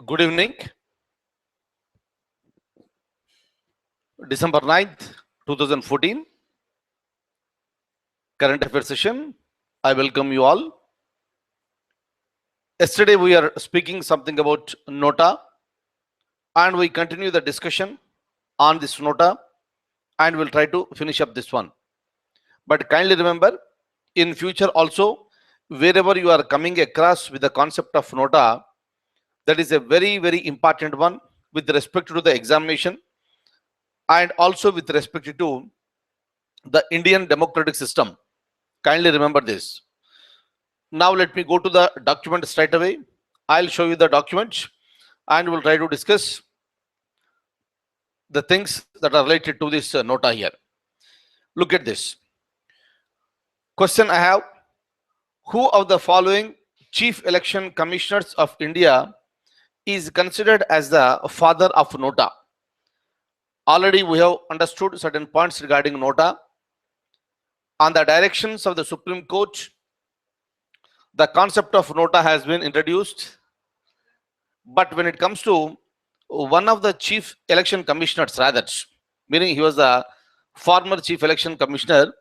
Good evening. December 9th, 2014, current affairs session. I welcome you all. Yesterday we are speaking something about Nota, and we continue the discussion on this Nota, and we'll try to finish up this one. But kindly remember, in future also, wherever you are coming across with the concept of Nota, that is a very, very important one with respect to the examination and also with respect to the Indian democratic system. Kindly remember this. Now let me go to the document straight away. I'll show you the document and we'll try to discuss the things that are related to this Nota here. Look at this. Question I have: who of the following chief election commissioners of India is considered as the father of Nota? Already we have understood certain points regarding Nota. On the directions of the Supreme Court, the concept of Nota has been introduced. But when it comes to one of the chief election commissioners, rather, meaning he was the former chief election commissioner,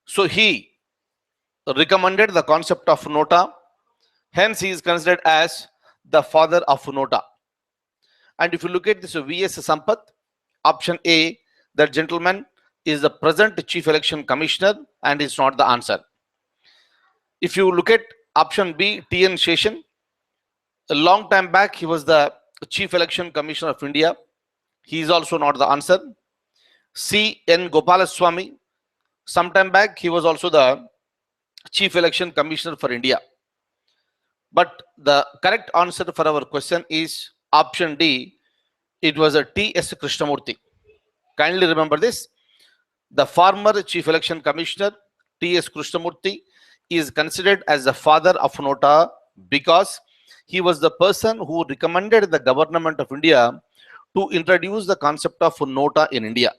so he recommended the concept of Nota. Hence, he is considered as the father of Nota. And if you look at this V.S. Sampath, option A, that gentleman is the present chief election commissioner and is not the answer. If you look at option B, T.N. Sheshan, a long time back he was the chief election commissioner of India. He is also not the answer. C. N. Gopalaswamy, sometime back he was also the chief election commissioner for India. But the correct answer for our question is option D. It was a T.S. Krishnamurthy. Kindly remember this. The former chief election commissioner T.S. Krishnamurthy is considered as the father of Nota because he was the person who recommended the government of India to introduce the concept of Nota in India.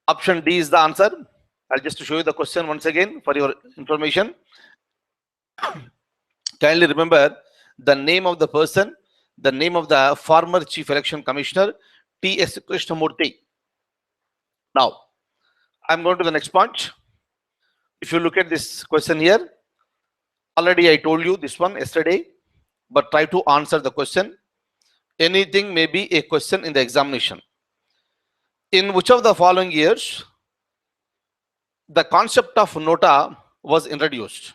Option D is the answer. I'll just show you the question once again for your information. Kindly remember the name of the person, the name of the former chief election commissioner T.S. Krishnamurthy. Now, I'm going to the next point. If you look at this question here, already I told you this one yesterday, but try to answer the question. Anything may be a question in the examination. In which of the following years the concept of Nota was introduced?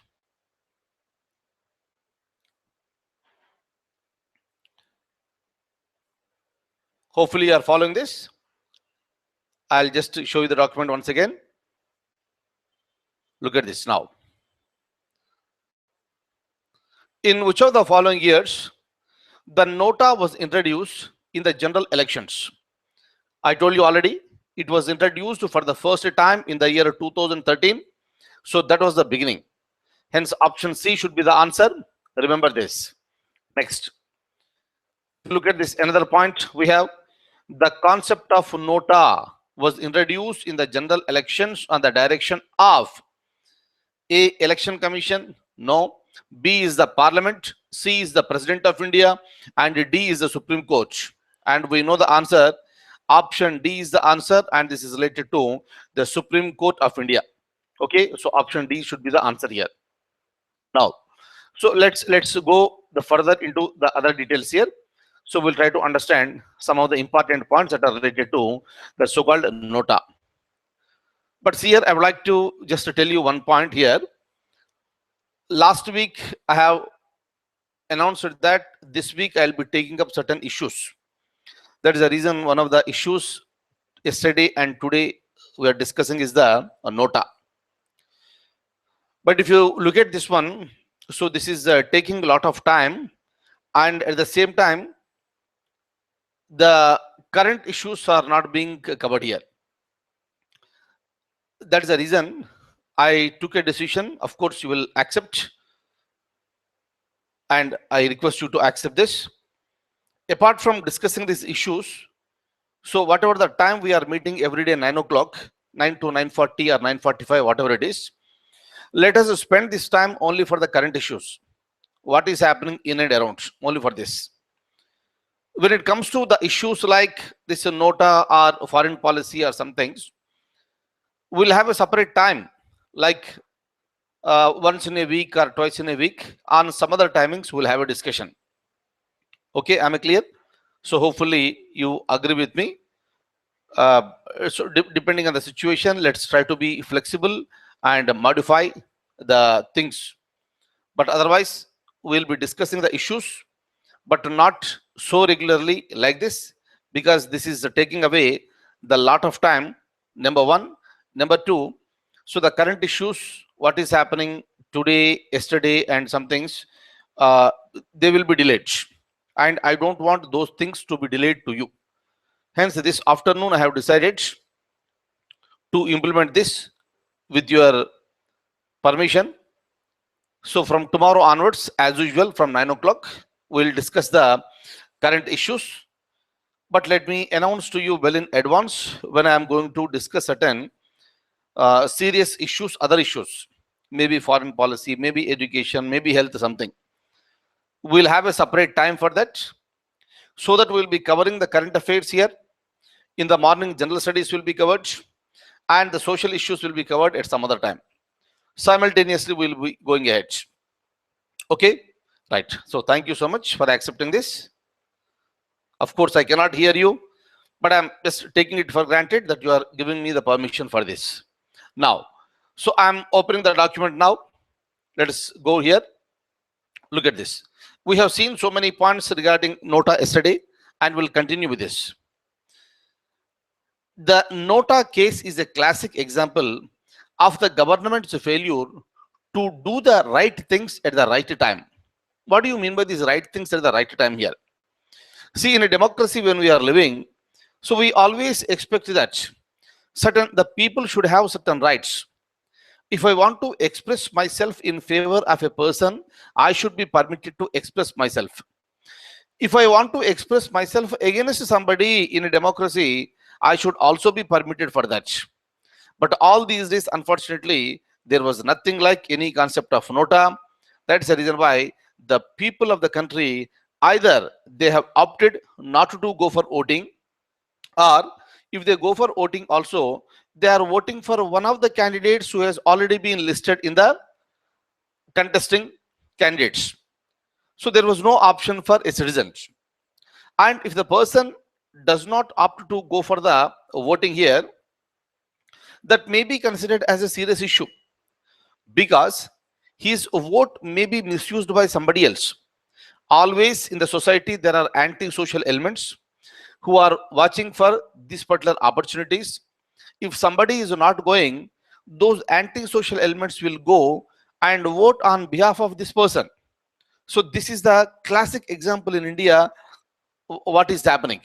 Hopefully you are following this. I'll just show you the document once again. Look at this now. In which of the following years the Nota was introduced in the general elections? I told you already, it was introduced for the first time in the year 2013. So that was the beginning. Hence, option C should be the answer. Remember this. Next. Look at this. Another point we have. The concept of Nota was introduced in the general elections on the direction of A. Election Commission. No. B is the Parliament. C is the President of India. And D is the Supreme Court. And we know the answer. Option D is the answer, and this is related to the Supreme Court of India. Okay, so option D should be the answer here. Now, so let's go the further into the other details here. So we'll try to understand some of the important points that are related to the so-called Nota. But see here, I would like to just tell you one point here. Last week I have announced that this week I'll be taking up certain issues. That is the reason one of the issues yesterday and today we are discussing is the Nota. But if you look at this one, so this is taking a lot of time, and at the same time, the current issues are not being covered here. That is the reason I took a decision. Of course, you will accept, and I request you to accept this. Apart from discussing these issues, so whatever the time we are meeting every day 9 o'clock, 9 to 9:40 or 9:45, whatever it is, let us spend this time only for the current issues. what is happening in and around, only for this. When it comes to the issues like this Nota or foreign policy or some things, we'll have a separate time, like once in a week or twice in a week. On some other timings, we'll have a discussion. Okay, am I clear? So hopefully you agree with me. So depending on the situation, let's try to be flexible and modify the things. But otherwise, we'll be discussing the issues, but not so regularly like this, because this is taking away the lot of time, number one. Number two, so the current issues, what is happening today, yesterday, and some things, they will be delayed. And I don't want those things to be delayed to you. Hence, this afternoon, I have decided to implement this with your permission. So from tomorrow onwards, as usual, from 9 o'clock, we'll discuss the current issues. But let me announce to you well in advance when I am going to discuss certain serious issues, other issues, maybe foreign policy, maybe education, maybe health, something. We'll have a separate time for that, so that we'll be covering the current affairs here. In the morning, general studies will be covered, and the social issues will be covered at some other time. Simultaneously, we'll be going ahead. Okay, right. So thank you so much for accepting this. Of course, I cannot hear you, but I'm just taking it for granted that you are giving me the permission for this. Now, so I'm opening the document now. Let us go here. Look at this. We have seen so many points regarding Nota yesterday, and we'll continue with this. The Nota case is a classic example of the government's failure to do the right things at the right time. What do you mean by these right things at the right time here? See, in a democracy when we are living, so we always expect that the people should have certain rights. If I want to express myself in favor of a person, I should be permitted to express myself. If I want to express myself against somebody in a democracy, I should also be permitted for that. But all these days, unfortunately, there was nothing like any concept of Nota. That's the reason why the people of the country, either they have opted not to go for voting, or if they go for voting also, they are voting for one of the candidates who has already been listed in the contesting candidates. So there was no option for a citizen. And if the person does not opt to go for the voting here, that may be considered as a serious issue, because his vote may be misused by somebody else. Always in the society, there are anti-social elements who are watching for these particular opportunities. If somebody is not going, those anti-social elements will go and vote on behalf of this person. So this is the classic example in India, what is happening.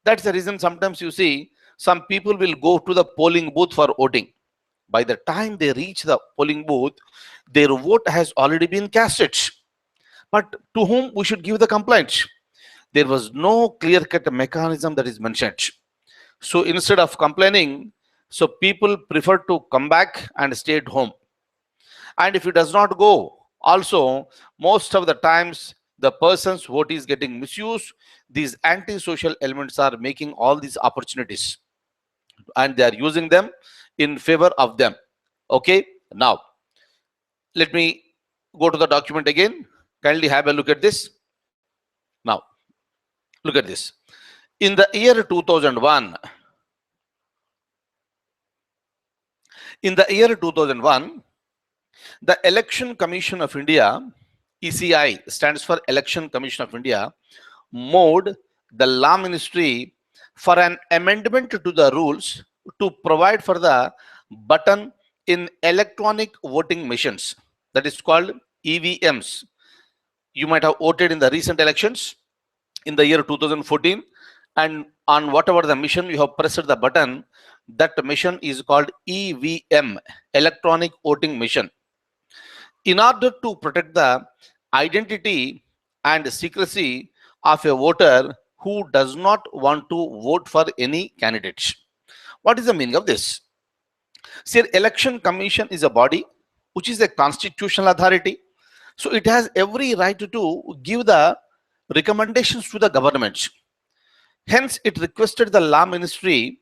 That's the reason sometimes you see some people will go to the polling booth for voting. By the time they reach the polling booth, their vote has already been casted. But to whom we should give the complaint? There was no clear-cut mechanism that is mentioned. So instead of complaining, so people prefer to come back and stay at home. And if it does not go, also, most of the times, the person's vote is getting misused. These anti-social elements are making all these opportunities, and they are using them in favor of them. Okay, now, let me go to the document again. Kindly have a look at this. Now, look at this. In the year 2001, the Election Commission of India, ECI stands for Election Commission of India, moved the Law Ministry for an amendment to the rules to provide for the button in electronic voting machines, that is called EVMs. You might have voted in the recent elections in the year 2014, and on whatever the machine you have pressed the button, that machine is called EVM, electronic voting machine. In order to protect the identity and secrecy of a voter who does not want to vote for any candidate. What is the meaning of this? See, Election Commission is a body which is a constitutional authority. So it has every right to give the recommendations to the government. Hence, it requested the law ministry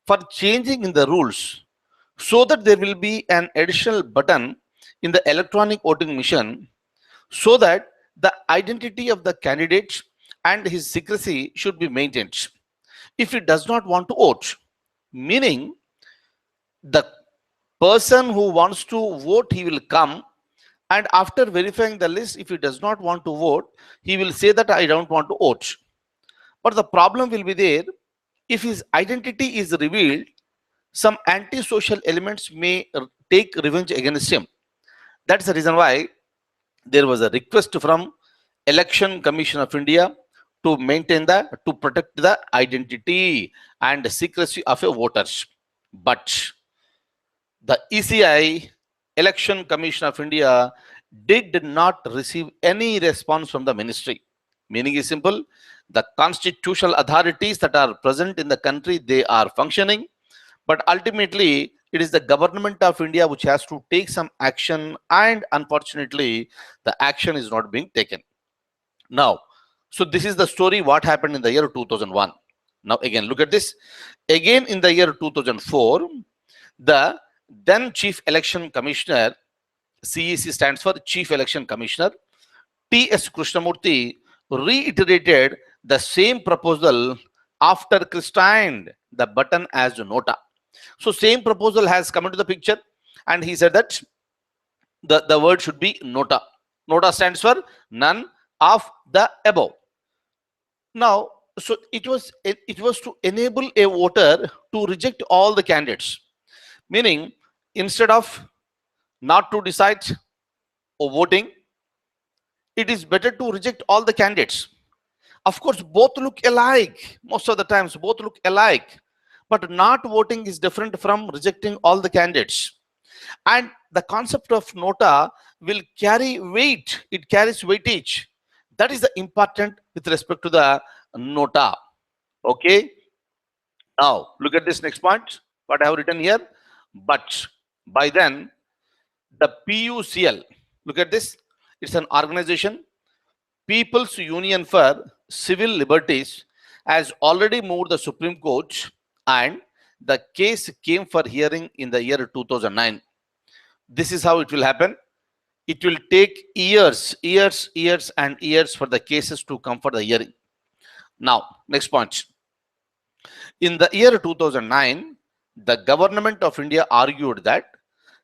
for changing in the rules so that there will be an additional button in the electronic voting machine so that the identity of the candidate and his secrecy should be maintained if he does not want to vote. Meaning, the person who wants to vote, he will come, and after verifying the list, if he does not want to vote, he will say that I don't want to vote. But the problem will be there, if his identity is revealed, some antisocial elements may take revenge against him. That's the reason why there was a request from Election Commission of India to maintain to protect the identity and secrecy of a voters. But the ECI, Election Commission of India, did not receive any response from the ministry. Meaning is simple, the constitutional authorities that are present in the country, they are functioning, but ultimately it is the government of India which has to take some action, and unfortunately the action is not being taken. Now, so this is the story what happened in the year 2001. Now again, look at this. Again in the year 2004, the then Chief Election Commissioner, CEC stands for Chief Election Commissioner, T.S. Krishnamurthy, reiterated the same proposal after christened the button as Nota. So same proposal has come into the picture, and he said that the word should be Nota. Nota stands for none of the above. Now, so it was to enable a voter to reject all the candidates. Meaning, instead of not to decide or voting, it is better to reject all the candidates. Of course, both look alike. Most of the times, both look alike. But not voting is different from rejecting all the candidates. And the concept of Nota will carry weight. It carries weightage. That is the important with respect to the Nota. Okay. Now, look at this next point. What I have written here. But by then, the PUCL, look at this. It's an organization, People's Union for Civil Liberties, has already moved the Supreme Court, and the case came for hearing in the year 2009. This is how it will happen. It will take years and years for the cases to come for the hearing. Now, next point. In the year 2009, the government of India argued that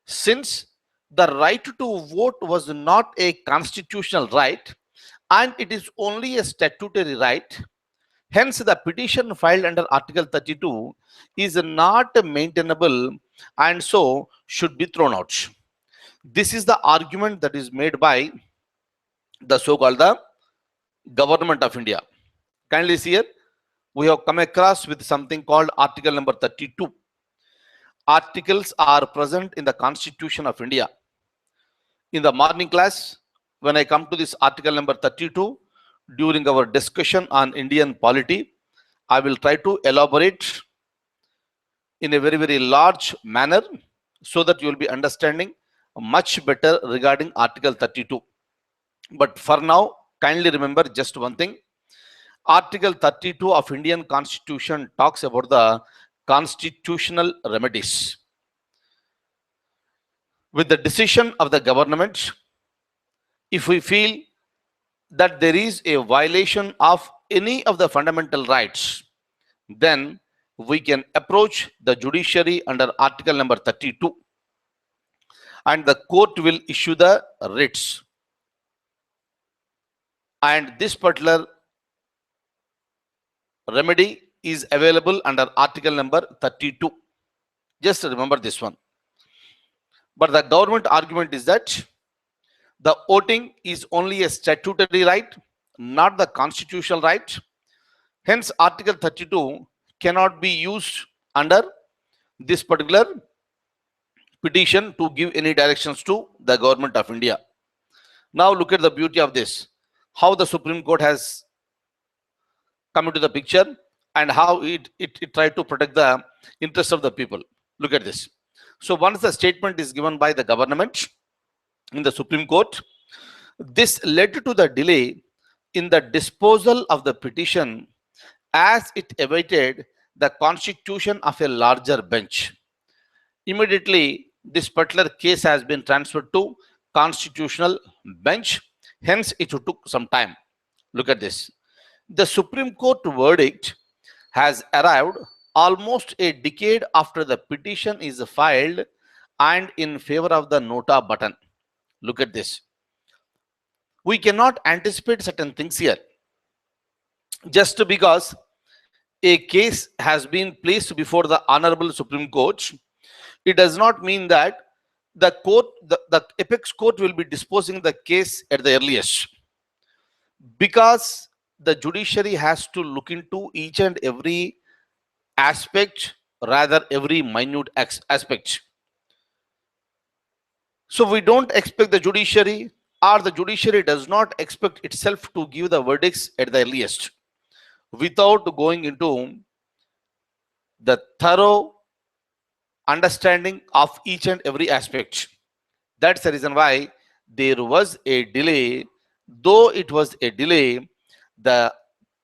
since the right to vote was not a constitutional right and it is only a statutory right, hence the petition filed under Article 32 is not maintainable and so should be thrown out. This is the argument that is made by the so-called the government of India. Kindly see here, we have come across with something called Article number 32. Articles are present in the Constitution of India. In the morning class, when I come to this article number 32, during our discussion on Indian polity, I will try to elaborate in a very, very large manner so that you will be understanding much better regarding Article 32. But for now, kindly remember just one thing. Article 32 of Indian Constitution talks about the constitutional remedies. With the decision of the government, if we feel that there is a violation of any of the fundamental rights, then we can approach the judiciary under Article number 32, and the court will issue the writs. And this particular remedy is available under Article number 32. Just remember this one. But the government argument is that the voting is only a statutory right, not the constitutional right. Hence, Article 32 cannot be used under this particular petition to give any directions to the government of India. Now, look at the beauty of this. How the Supreme Court has come into the picture and how it tried to protect the interests of the people. Look at this. So once the statement is given by the government in the Supreme Court, This led to the delay in the disposal of the petition as it awaited the constitution of a larger bench. Immediately, this particular case has been transferred to constitutional bench. Hence, it took some time. Look at this. The Supreme Court verdict has arrived almost a decade after the petition is filed and in favor of the Nota button. Look at this. We cannot anticipate certain things here. Just because a case has been placed before the Honorable Supreme Court, it does not mean that the apex court will be disposing the case at the earliest, because the judiciary has to look into each and every aspect, rather every minute aspect. So we don't expect the judiciary, or the judiciary does not expect itself to give the verdicts at the earliest without going into the thorough understanding of each and every aspect. That's the reason why there was a delay. Though it was a delay, the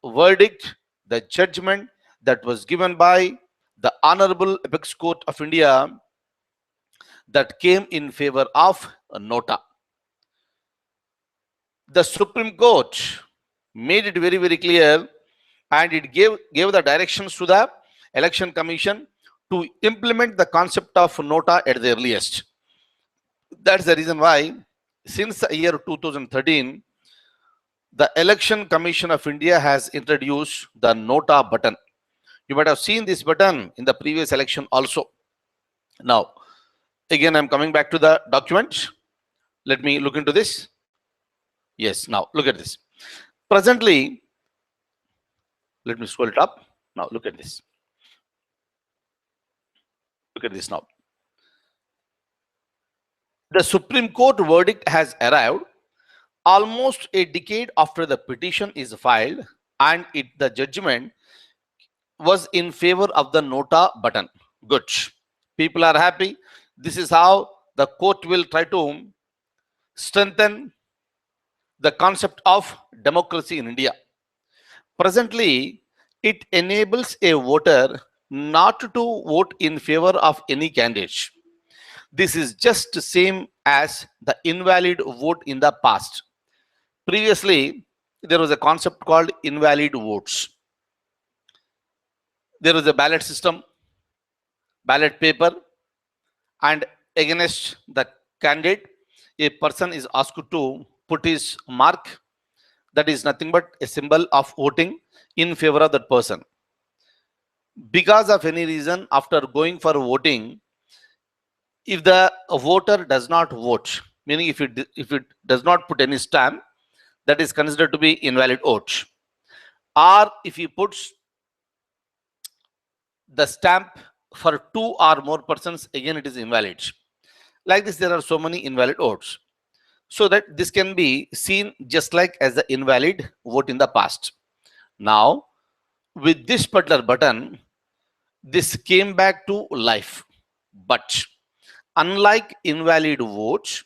verdict, the judgment that was given by the Honorable Apex Court of India, that came in favor of Nota. The Supreme Court made it very, very clear, and it gave the directions to the Election Commission to implement the concept of Nota at the earliest. That's the reason why, since the year 2013, the Election Commission of India has introduced the Nota button. You might have seen this button in the previous election also. Now, again, I'm coming back to the document. Let me look into this. Yes, now look at this. Presently, let me scroll it up. Now look at this. Look at this now. The Supreme Court verdict has arrived almost a decade after the petition is filed, and the judgment was in favor of the Nota button. Good. People are happy. This is how the court will try to strengthen the concept of democracy in India. Presently, it enables a voter not to vote in favor of any candidate. This is just the same as the invalid vote in the past. Previously, there was a concept called invalid votes. There was a ballot system, ballot paper, and against the candidate, a person is asked to put his mark. That is nothing but a symbol of voting in favor of that person. Because of any reason, after going for voting, if the voter does not vote, meaning if it does not put any stamp, that is considered to be invalid vote. Or if he puts the stamp for 2 or more persons, again it is invalid. Like this, there are so many invalid votes. So that this can be seen just like as the invalid vote in the past. Now, with this particular button, this came back to life. But unlike invalid votes,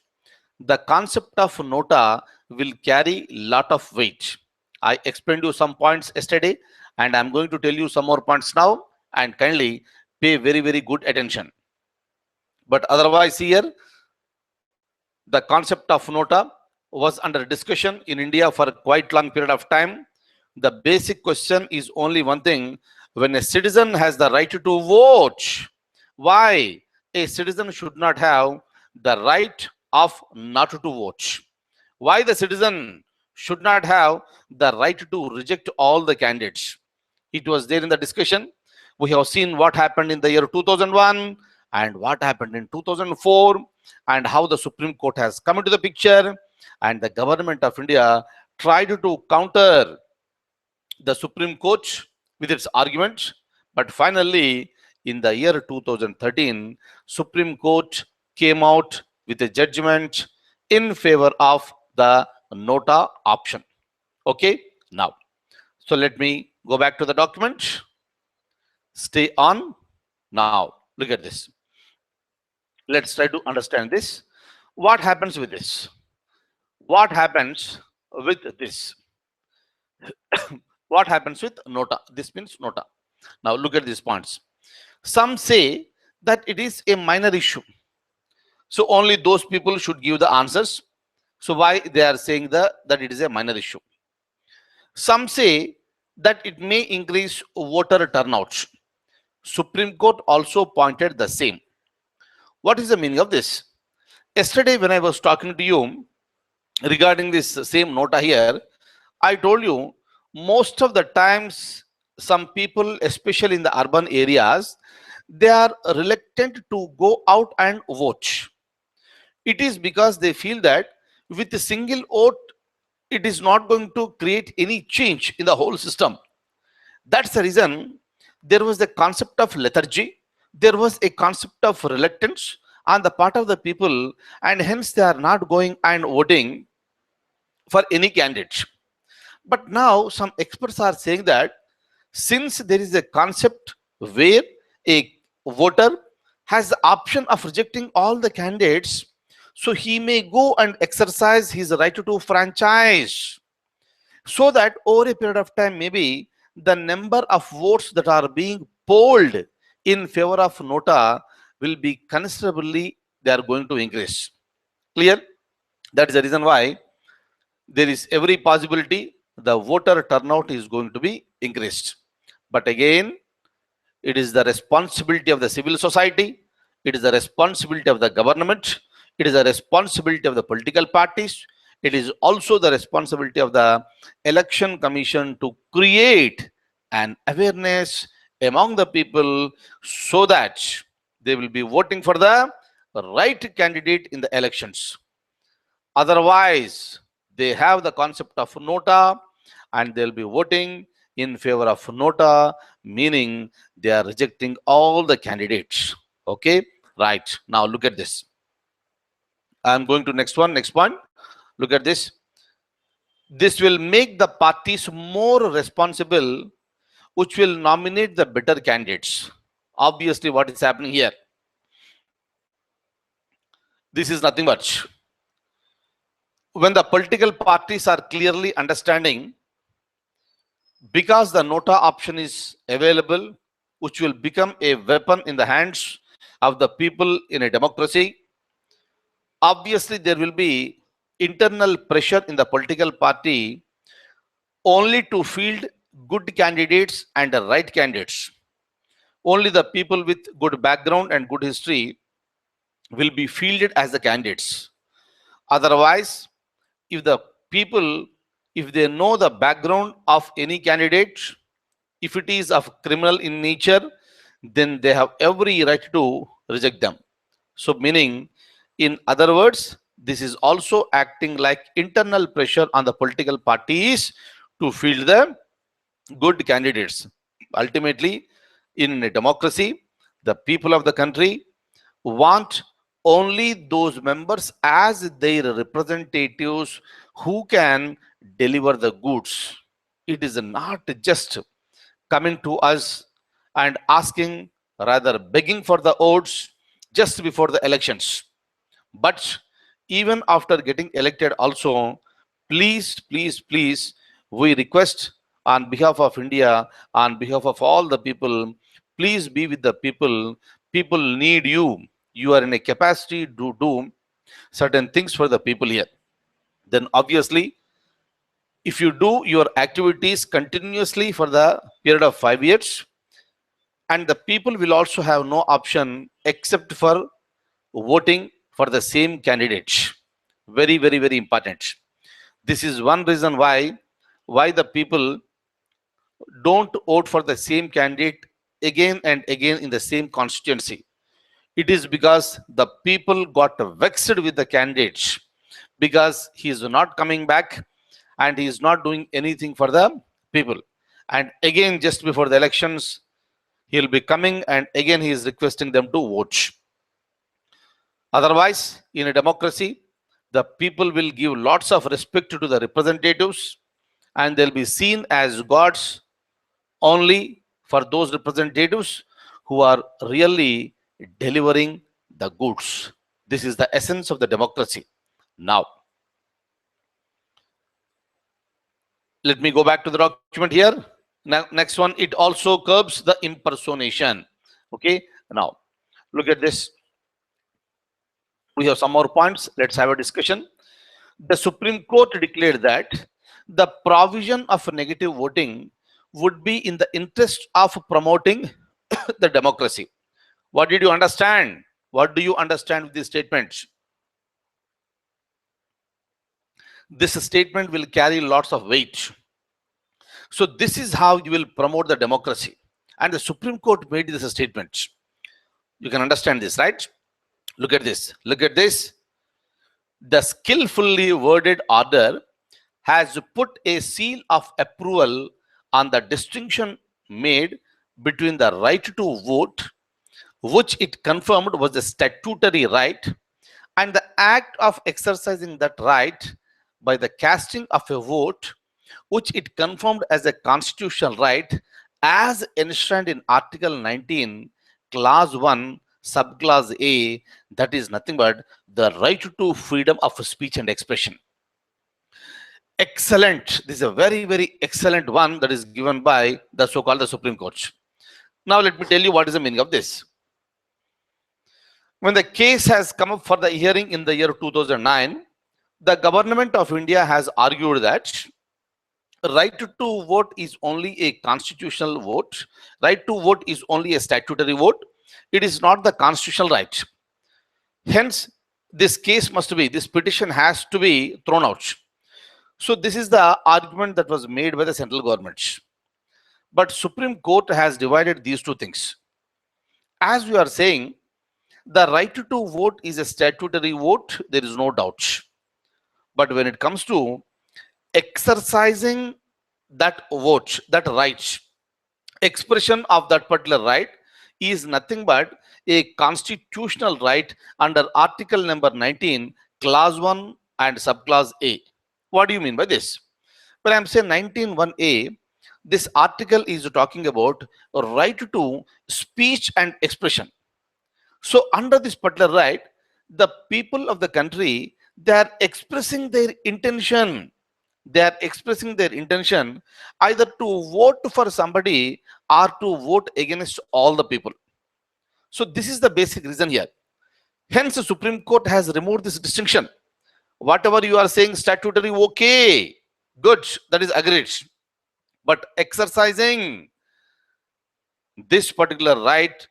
the concept of Nota will carry lot of weight. I explained you some points yesterday, and I'm going to tell you some more points now, and kindly pay very, very good attention. But otherwise here, the concept of Nota was under discussion in India for a quite long period of time. The basic question is only one thing: when a citizen has the right to vote, why a citizen should not have the right of not to vote? Why the citizen should not have the right to reject all the candidates? It was there in the discussion. We have seen what happened in the year 2001 and what happened in 2004, and how the Supreme Court has come into the picture, and the government of India tried to counter the Supreme Court with its argument. But finally, in the year 2013, Supreme Court came out with a judgment in favor of the Nota option. Okay, now, so let me go back to the document. Stay on. Now, look at this. Let's try to understand this. What happens with this? What happens with this? What happens with Nota? This means Nota. Now look at these points. Some say that it is a minor issue. So only those people should give the answers. So why they are saying that it is a minor issue? Some say that it may increase voter turnout. Supreme Court also pointed the same. What is the meaning of this? Yesterday, when I was talking to you regarding this same nota here, I told you most of the times some people, especially in the urban areas, they are reluctant to go out and vote. It is because they feel that with a single vote, it is not going to create any change in the whole system. That's the reason there was the concept of lethargy, there was a concept of reluctance on the part of the people, and hence they are not going and voting for any candidate. But now some experts are saying that since there is a concept where a voter has the option of rejecting all the candidates, so he may go and exercise his right to franchise, so that over a period of time, maybe the number of votes that are being polled in favor of Nota will be considerably, they are going to increase. Clear? That is the reason why there is every possibility the voter turnout is going to be increased. But again, it is the responsibility of the civil society, it is the responsibility of the government, it is the responsibility of the political parties, it is also the responsibility of the election commission to create an awareness among the people so that they will be voting for the right candidate in the elections. Otherwise, they have the concept of Nota and they'll be voting in favor of Nota, meaning they are rejecting all the candidates. Okay, right. Now look at this. I'm going to next one, next point. Look at this. This will make the parties more responsible, which will nominate the better candidates. Obviously, what is happening here? This is nothing but when the political parties are clearly understanding, because the Nota option is available, which will become a weapon in the hands of the people in a democracy, obviously there will be internal pressure in the political party only to field good candidates and the right candidates. Only the people with good background and good history will be fielded as the candidates. Otherwise, if the people, if they know the background of any candidate, if it is of criminal in nature, then they have every right to reject them. So meaning, in other words, this is also acting like internal pressure on the political parties to field the good candidates. Ultimately, in a democracy, the people of the country want only those members as their representatives who can deliver the goods. It is not just coming to us and asking, rather begging for the votes just before the elections. But even after getting elected also, please, please, please, we request on behalf of India, on behalf of all the people, please be with the people. People need you. You are in a capacity to do certain things for the people here. Then obviously, if you do your activities continuously for the period of 5 years, and the people will also have no option except for voting for the same candidate. Very, very, very important. This is one reason why the people don't vote for the same candidate again and again in the same constituency. It is because the people got vexed with the candidates because he is not coming back and he is not doing anything for the people. And again, just before the elections, he'll be coming and again he is requesting them to vote. Otherwise, in a democracy, the people will give lots of respect to the representatives and they'll be seen as gods only for those representatives who are really delivering the goods. This is the essence of the democracy. Now, Let me go back to the document here. Now, next one, it also curbs the impersonation. Okay, now look at this. We have some more points. Let's have a discussion. The Supreme Court declared that the provision of negative voting would be in the interest of promoting the democracy. What did you understand? What do you understand with this statement? This statement will carry lots of weight. So this is how you will promote the democracy. And the Supreme Court made this statement. You can understand this, right? Look at this. Look at this. The skillfully worded order has put a seal of approval on the distinction made between the right to vote, which it confirmed was a statutory right, and the act of exercising that right by the casting of a vote, which it confirmed as a constitutional right, as enshrined in Article 19, Clause 1, Subclause A, that is nothing but the right to freedom of speech and expression. Excellent. This is a very, very excellent one that is given by the so-called the Supreme Court. Now, let me tell you what is the meaning of this. When the case has come up for the hearing in the year 2009, the government of India has argued that right to vote is only a constitutional vote. Right to vote is only a statutory vote. It is not the constitutional right. Hence, this case must be, this petition has to be thrown out. So this is the argument that was made by the central government. But Supreme Court has divided these two things. As we are saying, the right to vote is a statutory vote, there is no doubt. But when it comes to exercising that vote, that right, expression of that particular right is nothing but a constitutional right under Article number 19, Clause 1 and Subclause A. What do you mean by this? When I'm saying 19(1)A, this article is talking about a right to speech and expression. So under this particular right, the people of the country, they are expressing their intention. They are expressing their intention either to vote for somebody or to vote against all the people. So this is the basic reason here. Hence, the Supreme Court has removed this distinction. Whatever you are saying statutory, okay, good, that is agreed. But exercising this particular right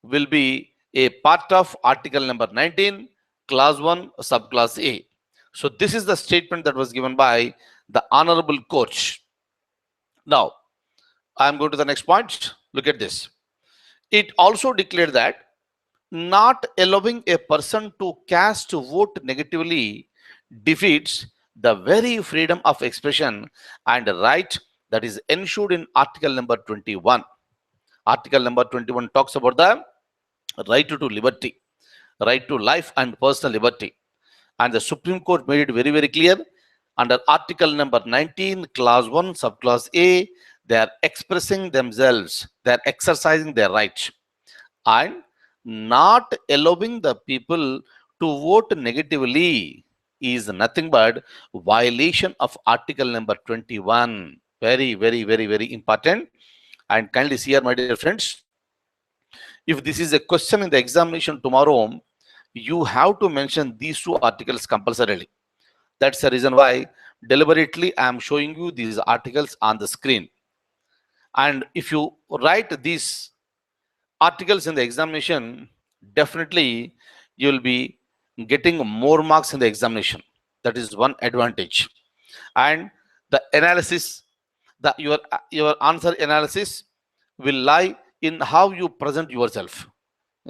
will be a part of Article number 19, Clause 1, Subclause A. So this is the statement that was given by the Honorable Court. Now, I am going to the next point. Look at this. It also declared that not allowing a person to cast vote negatively defeats the very freedom of expression and right that is ensured in Article number 21. Article number 21 talks about the right to liberty, right to life and personal liberty. And the Supreme Court made it very, very clear. Under Article number 19, Clause 1, Subclause A, they are expressing themselves, they are exercising their right. And not allowing the people to vote negatively is nothing but violation of Article number 21. Very, very, very, very important. And kindly see here, my dear friends, if this is a question in the examination tomorrow, you have to mention these two articles compulsorily. That's the reason why deliberately I am showing you these articles on the screen. And if you write these articles in the examination, definitely you will be getting more marks in the examination. That is one advantage. And the analysis, your answer analysis will lie in how you present yourself.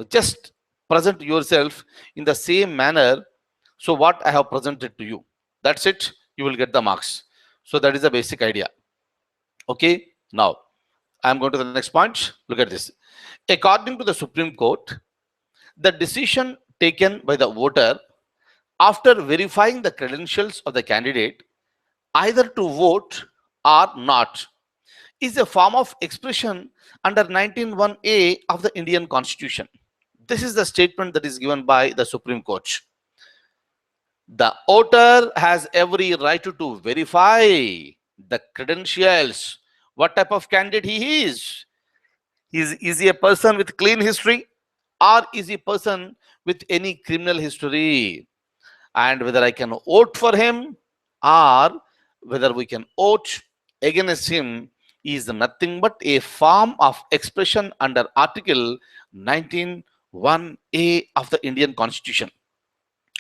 Just present yourself in the same manner. So what I have presented to you, that's it, you will get the marks. So that is the basic idea. Okay, now I'm going to the next point. Look at this. According to the Supreme Court, the decision taken by the voter after verifying the credentials of the candidate, either to vote or not, is a form of expression under 19(1)A of the Indian Constitution. This is the statement that is given by the Supreme Court. The voter has every right to verify the credentials, what type of candidate he is. Is he a person with clean history, or is he a person with any criminal history? And whether I can vote for him or whether we can vote against him is nothing but a form of expression under Article 19(1)(a) of the Indian Constitution.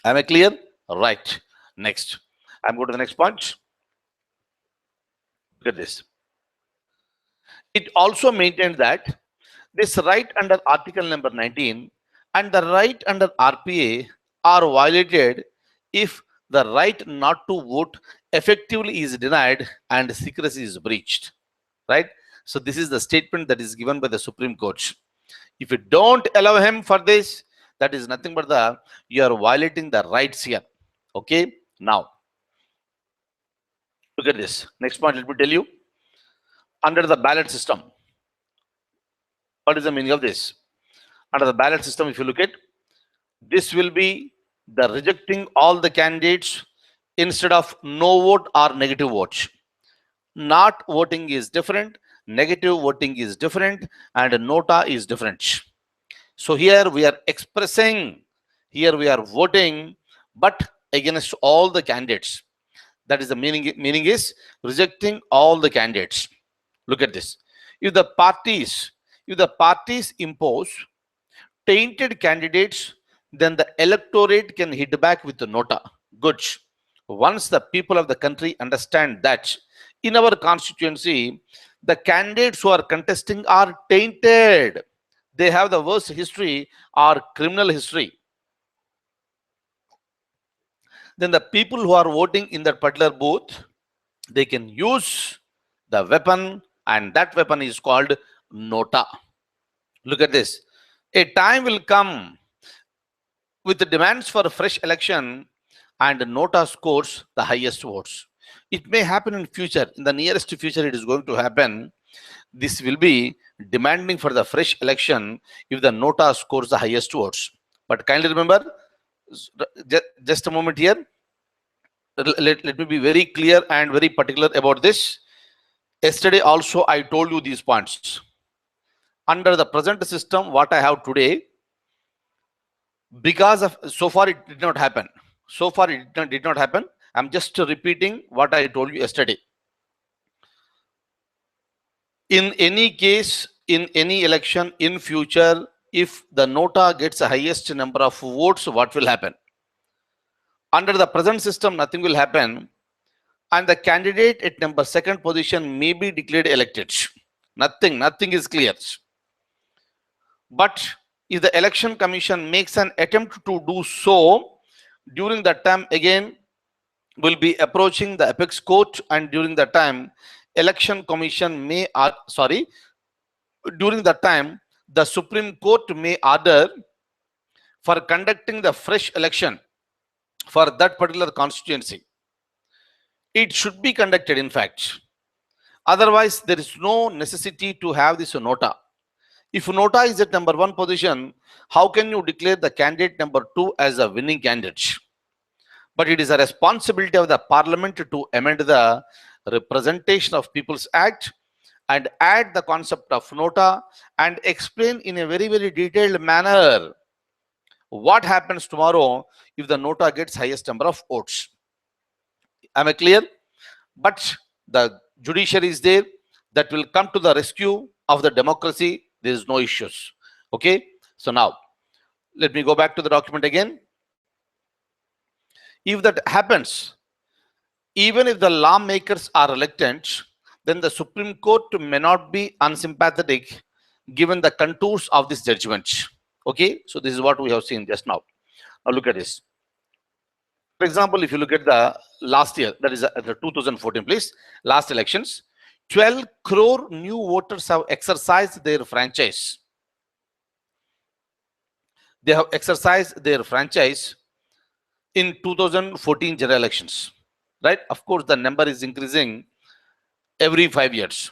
Am I clear? Right. Next. I'm going to the next point. Look at this. It also maintained that this right under Article number 19 and the right under RPA are violated if the right not to vote effectively is denied and secrecy is breached. Right? So this is the statement that is given by the Supreme Court. If you don't allow him for this, that is nothing but you are violating the rights here. Okay? Now, look at this. Next point, let me tell you. Under the ballot system, what is the meaning of this? Under the ballot system, if you look at, this will be the rejecting all the candidates instead of no vote or negative vote. Not voting is different, negative voting is different, and nota is different. So here we are expressing, here we are voting, but against all the candidates. That is the meaning. Meaning is rejecting all the candidates. Look at this. If the parties impose tainted candidates, then the electorate can hit back with the nota. Good. Once the people of the country understand that in our constituency, the candidates who are contesting are tainted, they have the worst history or criminal history, then the people who are voting in that particular booth, they can use the weapon, and that weapon is called nota. Look at this. A time will come with the demands for a fresh election and nota scores the highest votes. It may happen in future. In the nearest future, it is going to happen. This will be demanding for the fresh election if the nota scores the highest votes. But kindly remember, just a moment here. Let me be very clear and very particular about this. Yesterday also I told you these points. Under the present system, what I have today, because of so far it did not happen. So far it did not happen. I'm just repeating what I told you yesterday. In any case, in any election in future, if the nota gets the highest number of votes, what will happen? Under the present system, nothing will happen, and the candidate at number second position may be declared elected. Nothing is clear. But if the election commission makes an attempt to do so, during that time again will be approaching the apex court, and during that time election commission may during that time the Supreme Court may order for conducting the fresh election for that particular constituency. It should be conducted, in fact. Otherwise, there is no necessity to have this nota. If nota is at number one position, how can you declare the candidate number two as a winning candidate? But it is a responsibility of the parliament to amend the Representation of People's Act and add the concept of nota and explain in a very, very detailed manner what happens tomorrow if the nota gets highest number of votes. Am I clear? But the judiciary is there that will come to the rescue of the democracy. There is no issues. Okay. So now let me go back to the document again. If that happens, even if the lawmakers are reluctant, then the Supreme Court may not be unsympathetic given the contours of this judgment. Okay. So this is what we have seen just now. Now look at this. For example, if you look at the last year, that is the 2014, please, last elections, 12 crore new voters have exercised their franchise. They have exercised their franchise in 2014 general elections, right? Of course, the number is increasing every 5 years.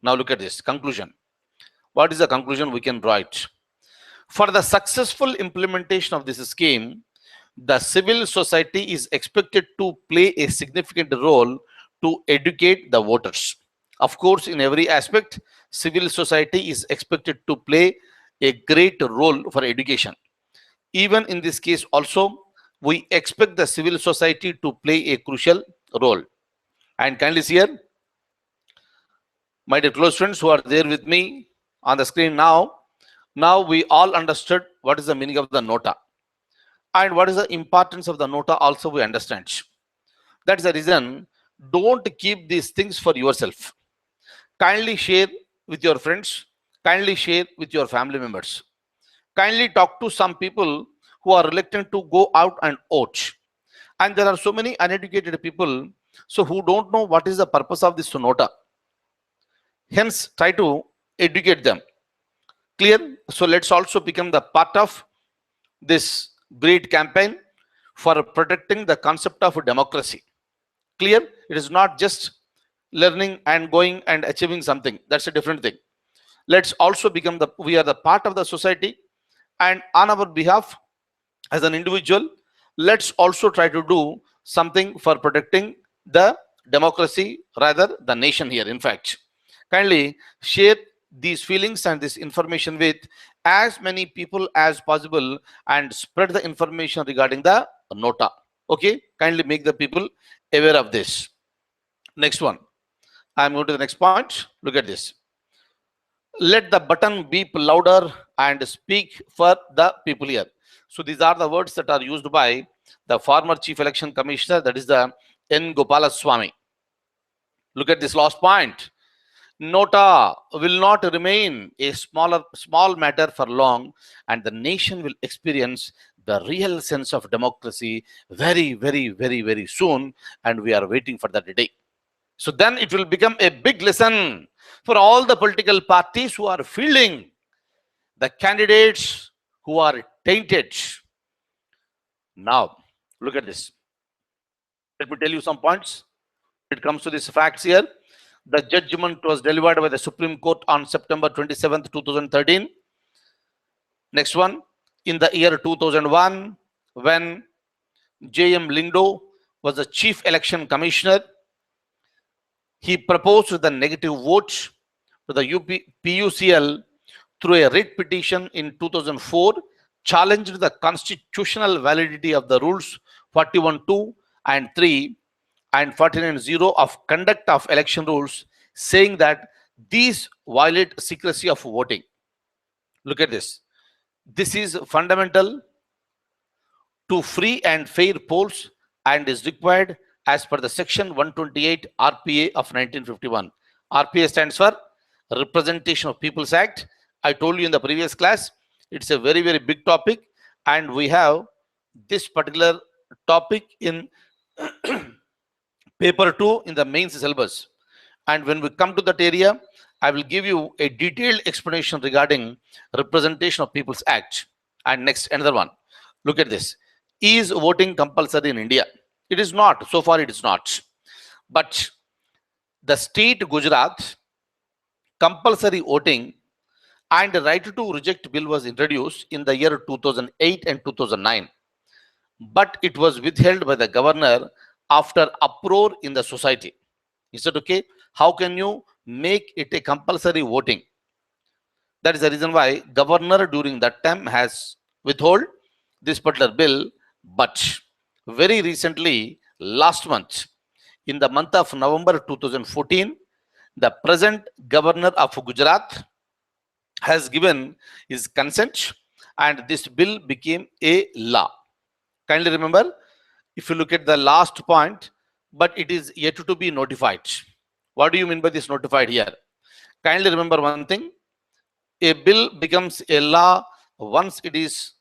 Now look at this conclusion. What is the conclusion we can draw it? For the successful implementation of this scheme, the civil society is expected to play a significant role to educate the voters. Of course, in every aspect, civil society is expected to play a great role for education. Even in this case also, we expect the civil society to play a crucial role. And kindly see here, my dear close friends who are there with me on the screen now, now we all understood what is the meaning of the nota and what is the importance of the nota also we understand. That's the reason, don't keep these things for yourself. Kindly share with your friends, kindly share with your family members. Kindly talk to some people who are reluctant to go out and vote. And there are so many uneducated people so who don't know what is the purpose of this nota. Hence, try to educate them. Clear? So let's also become the part of this great campaign for protecting the concept of democracy. Clear? It is not just learning and going and achieving something. That's a different thing. Let's also become we are the part of the society, and on our behalf as an individual, let's also try to do something for protecting the democracy, rather the nation here. In fact, kindly share these feelings and this information with as many people as possible and spread the information regarding the nota. Okay, kindly make the people aware of this. Next one, I'm going to the next point. Look at this. Let the button beep louder and speak for the people here. So these are the words that are used by the former chief election commissioner, that is the N. Gopalaswamy. Look at this last point. Nota will not remain a small matter for long, and the nation will experience the real sense of democracy very, very, very, very soon, and we are waiting for that day. So then it will become a big lesson for all the political parties who are fielding the candidates who are tainted. Now, look at this. Let me tell you some points. It comes to these facts here. The judgment was delivered by the Supreme Court on September 27th, 2013. Next one, in the year 2001, when J.M. Lindo was the chief election commissioner, he proposed the negative vote to the PUCL through a writ petition in 2004, challenged the constitutional validity of the rules 41.2 and 3 and 49.0 of conduct of election rules, saying that these violate secrecy of voting. Look at this. This is fundamental to free and fair polls and is required as per the section 128 RPA of 1951. RPA stands for Representation of People's Act. I told you in the previous class, it's a very, very big topic, and we have this particular topic in paper 2 in the main syllabus. And when we come to that area, I will give you a detailed explanation regarding Representation of People's Act. And next, another one. Look at this. Is voting compulsory in India? It is not. So far, it is not. But the state Gujarat, compulsory voting and right to reject bill was introduced in the year 2008 and 2009. But it was withheld by the governor after uproar in the society. Is that okay? How can you make it a compulsory voting? That is the reason why governor during that time has withheld this particular bill. But very recently, last month, in the month of November 2014, the present governor of Gujarat has given his consent, and this bill became a law. Kindly remember, if you look at the last point, but it is yet to be notified. What do you mean by this notified here? Kindly remember one thing. A bill becomes a law once it is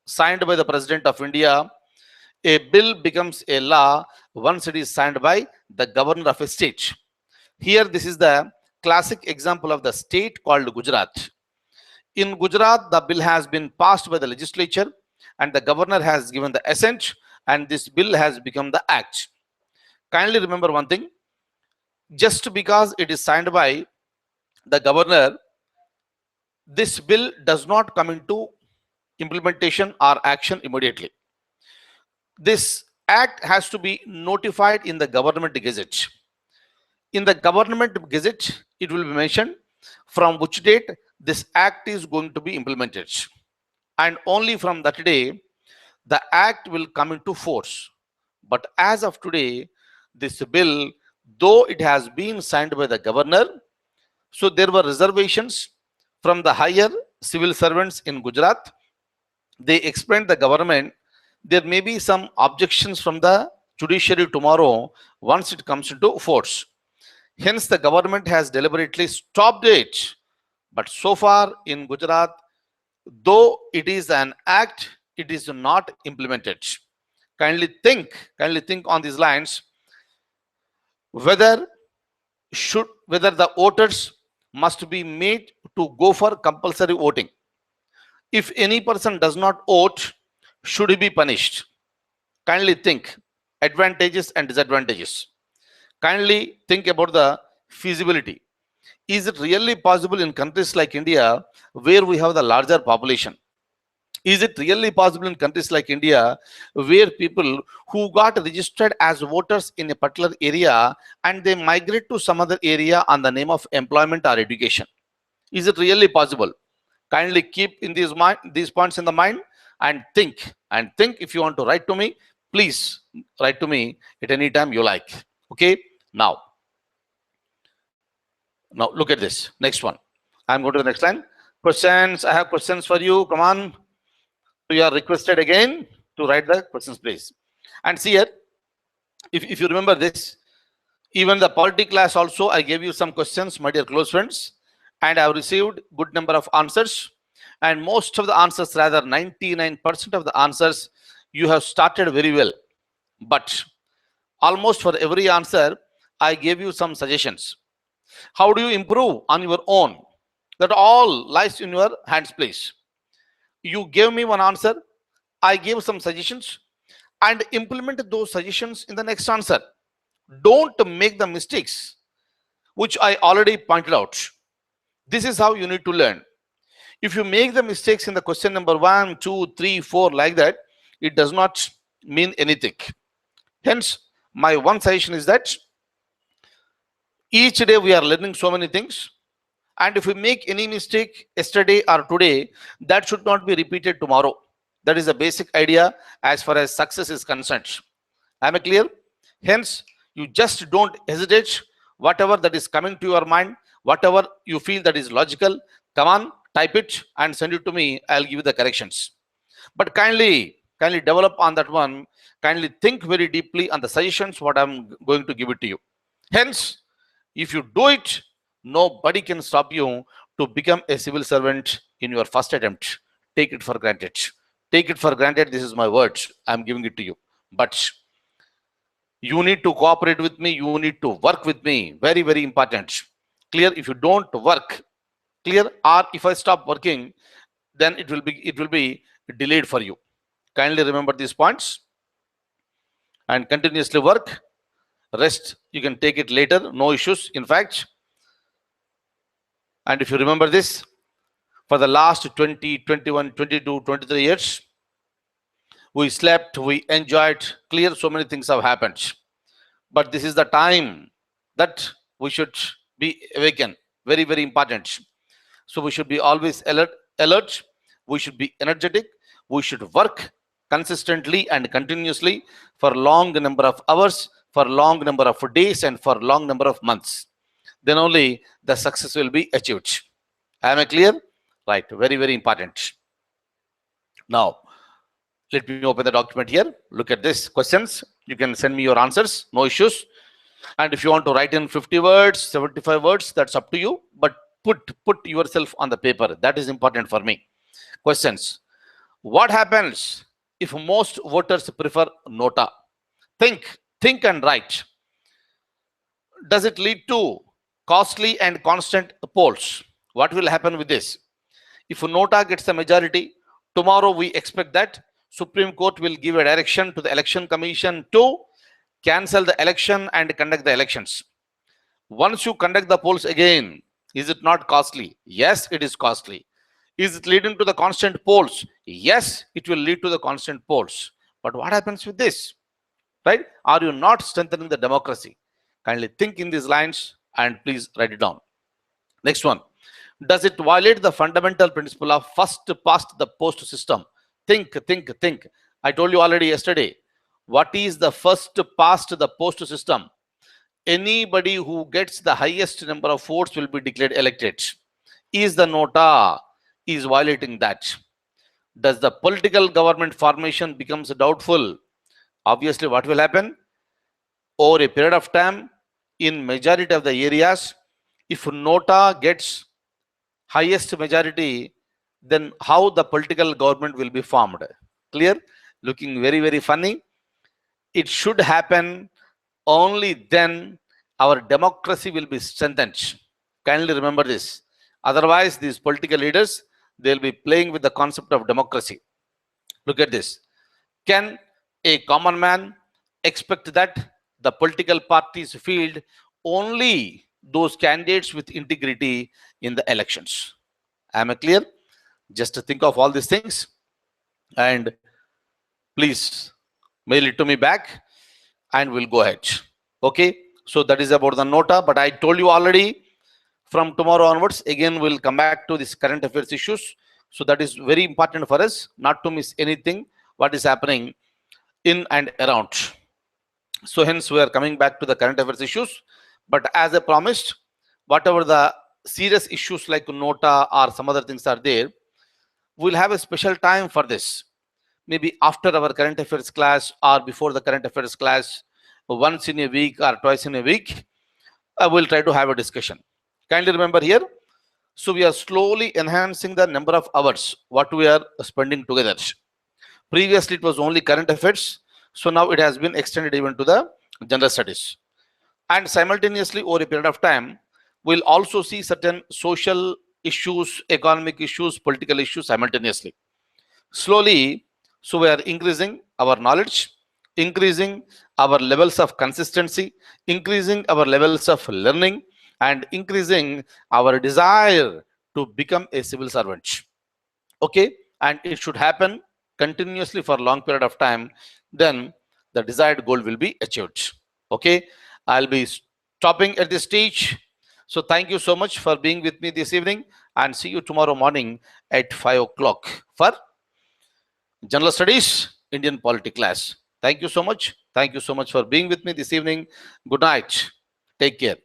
signed by the President of India. A bill becomes a law once it is signed by the governor of a state. Here, this is the classic example of the state called Gujarat. In Gujarat, the bill has been passed by the legislature and the governor has given the assent, and this bill has become the act. Kindly remember one thing. Just because it is signed by the governor, this bill does not come into implementation or action immediately. This act has to be notified in the government gazette. In the government gazette, it will be mentioned from which date this act is going to be implemented. And only from that day, the act will come into force. But as of today, this bill, though it has been signed by the governor, so there were reservations from the higher civil servants in Gujarat. They explained the government there may be some objections from the judiciary tomorrow once it comes into force. Hence, the government has deliberately stopped it. But so far in Gujarat, though it is an act, it is not implemented. Kindly think on these lines whether whether the voters must be made to go for compulsory voting. If any person does not vote, should he be punished? Kindly think advantages and disadvantages. Kindly think about the feasibility. Is it really possible in countries like India where we have the larger population? Is it really possible in countries like India where people who got registered as voters in a particular area and they migrate to some other area on the name of employment or education? Is it really possible? Kindly keep in these points in the mind and think. And think. If you want to write to me, please write to me at any time you like. Okay. Now look at this. Next one. I'm going to the next line. Questions. I have questions for you. Come on. You are requested again to write the questions, please. And see here, if you remember this, even the polity class also, I gave you some questions, my dear close friends, and I have received good number of answers. And most of the answers, rather 99% of the answers, you have started very well. But almost for every answer, I gave you some suggestions. How do you improve on your own? That all lies in your hands, please. You gave me one answer, I gave some suggestions, and implement those suggestions in the next answer. Don't make the mistakes which I already pointed out. This is how you need to learn. If you make the mistakes in the question number 1, 2, 3, 4 like that, it does not mean anything. Hence, my one suggestion is that each day we are learning so many things. And if we make any mistake yesterday or today, that should not be repeated tomorrow. That is the basic idea as far as success is concerned. Am I clear? Hence, you just don't hesitate. Whatever that is coming to your mind, whatever you feel that is logical, come on, type it and send it to me. I'll give you the corrections. But kindly develop on that one. Kindly think very deeply on the suggestions what I'm going to give it to you. Hence, if you do it, nobody can stop you to become a civil servant in your first attempt. Take it for granted. Take it for granted. This is my words. I'm giving it to you. But you need to cooperate with me. You need to work with me. Very, very important. Clear? If you don't work, clear? Or if I stop working, then it will be delayed for you. Kindly remember these points and continuously work. Rest, you can take it later. No issues. In fact, and if you remember this, for the last 20, 21, 22, 23 years, we slept, we enjoyed, clear, so many things have happened. But this is the time that we should be awakened. Very, very important. So we should be always alert. We should be energetic. We should work consistently and continuously for long number of hours, for long number of days, and for long number of months. Then only the success will be achieved. Am I clear? Right. Very, very important. Now, let me open the document here. Look at this questions. You can send me your answers. No issues. And if you want to write in 50 words, 75 words, that's up to you. But put yourself on the paper. That is important for me. Questions. What happens if most voters prefer Nota? Think and write. Does it lead to costly and constant polls? What will happen with this? If Nota gets the majority, tomorrow we expect that Supreme Court will give a direction to the Election Commission to cancel the election and conduct the elections. Once you conduct the polls again, is it not costly? Yes, it is costly. Is it leading to the constant polls? Yes, it will lead to the constant polls. But what happens with this? Right? Are you not strengthening the democracy? Kindly think in these lines and please write it down. Next one. Does it violate the fundamental principle of first past the post system? Think. I told you already yesterday. What is the first past the post system? Anybody who gets the highest number of votes will be declared elected. Is the Nota is violating that? Does the political government formation becomes doubtful? Obviously, what will happen? Over a period of time, in majority of the areas, if Nota gets highest majority, then how the political government will be formed? Clear? Looking very, very funny. It should happen only then our democracy will be strengthened. Kindly remember this. Otherwise, these political leaders, they'll be playing with the concept of democracy. Look at this. Can a common man expect that the political parties field only those candidates with integrity in the elections? Am I clear? Just to think of all these things and please mail it to me back and we'll go ahead. Okay, so that is about the Nota, but I told you already from tomorrow onwards, again, we'll come back to this current affairs issues. So that is very important for us not to miss anything what is happening in and around. So hence we are coming back to the current affairs issues. But as I promised, whatever the serious issues like Nota or some other things are there, we'll have a special time for this. Maybe after our current affairs class or before the current affairs class, once in a week or twice in a week, I will try to have a discussion. Kindly remember here, so we are slowly enhancing the number of hours what we are spending together. Previously, it was only current affairs. So now it has been extended even to the general studies. And simultaneously, over a period of time, we'll also see certain social issues, economic issues, political issues simultaneously. Slowly, so we are increasing our knowledge, increasing our levels of consistency, increasing our levels of learning, and increasing our desire to become a civil servant. Okay, and it should happen continuously for a long period of time, then the desired goal will be achieved. Okay, I'll be stopping at this stage. So thank you so much for being with me this evening and see you tomorrow morning at 5 o'clock for General Studies Indian Polity class. Thank you so much. Thank you so much for being with me this evening. Good night. Take care.